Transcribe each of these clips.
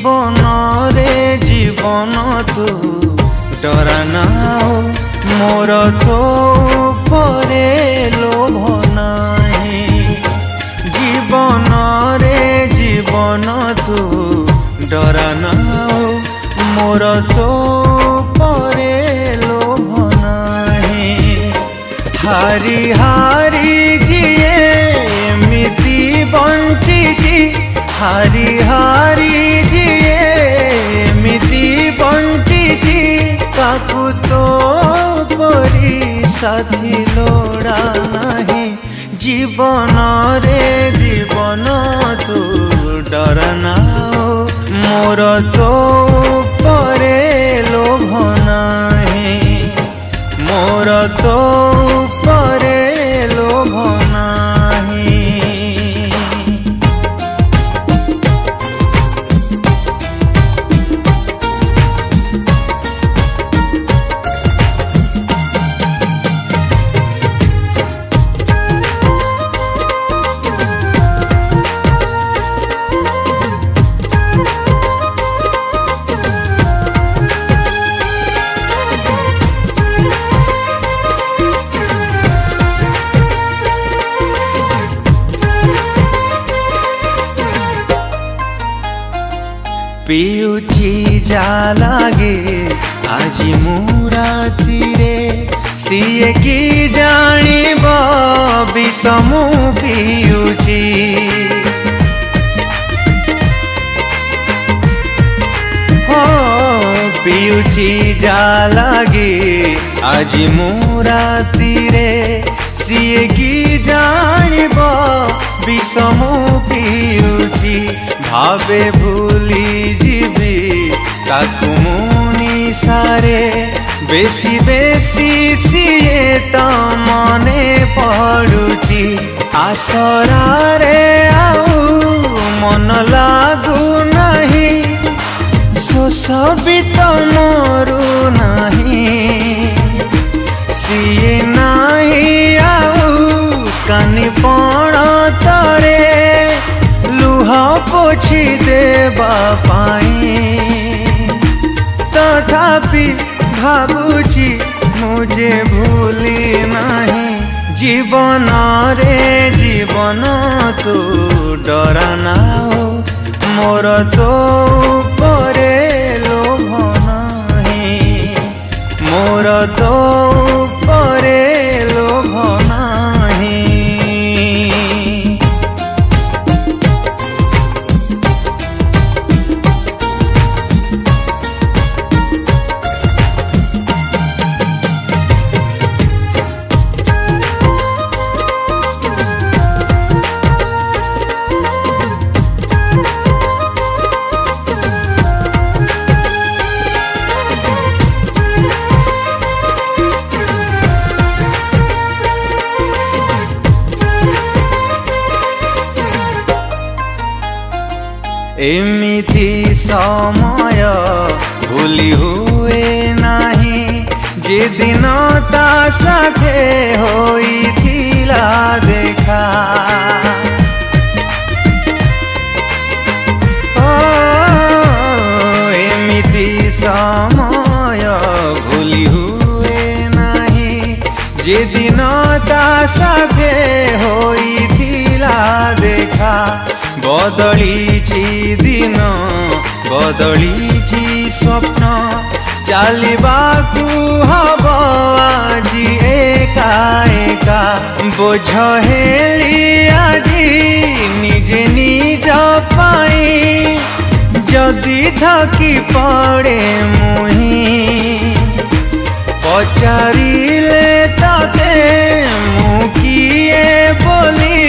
जीवन रे जीवन तू डराना मोर तो परे लोभ नहीं। जीवन रे जीवन तू डराना मोर तो परे लोभ नहीं। हारी हारी जिए एमिति बंची हारी हारी जिए एमिति बंची काकू तो परी साथी लोड़ा नहीं। जीवन रे जीवन तू डरना मोर तो परे लोभ नहीं। मोर तो परे लोभ नहीं। पियुची जा लागे आज मुरातीरे सीए की जानिब विषमु पियुची। हो पियुची जा लागे आज मुरातीरे सीए की जानिब विषमु पियुची। भावे भूली जीवी ताकू मुनि सारे बेसी बेसी सीए तो मने पड़ुची। आसरा रे आउ मन लागू नहीं शोष भी तो मरु नहीं। सीए नहीं आउ कानी पण तरे लुह पोछि देवा पाई। तथापि भाबुची मुझे भूली नहीं। जीवन रे जीवन तू डराना मोर तो परे लोभ नहीं। मोर तो परे लोभ नहीं। एमिति समय भूली हुए नहीं जे दिन ता साथे होइथिला देखा। एमिति समय भूली हुए नहीं जे दिन ता साथे होइथिला देखा। बदलीची दिन बदलीची स्वप्न चलबाकू हब आज एका एका। बोझ हेली आजी निजे निज पाई जदि थकी पड़े मुही। पचारिले तते मु किए बोली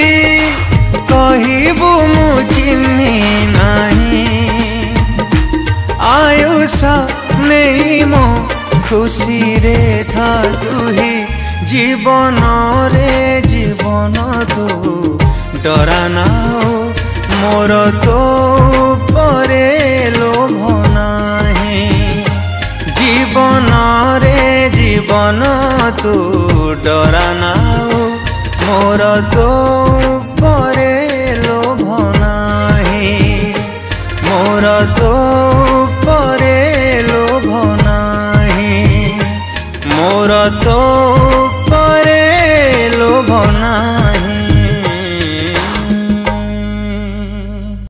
कहबू मु चिन्ही नहीं। आयुष नहीं मो खुशी रे था तुही। जीवन रे जीवन तू डराना मोर तो परे लोभ नहीं। जीवन रे जीवन तू डराना मोर तो परे लोभ नहीं। मोर तो परे लोभ नाही, मोर तो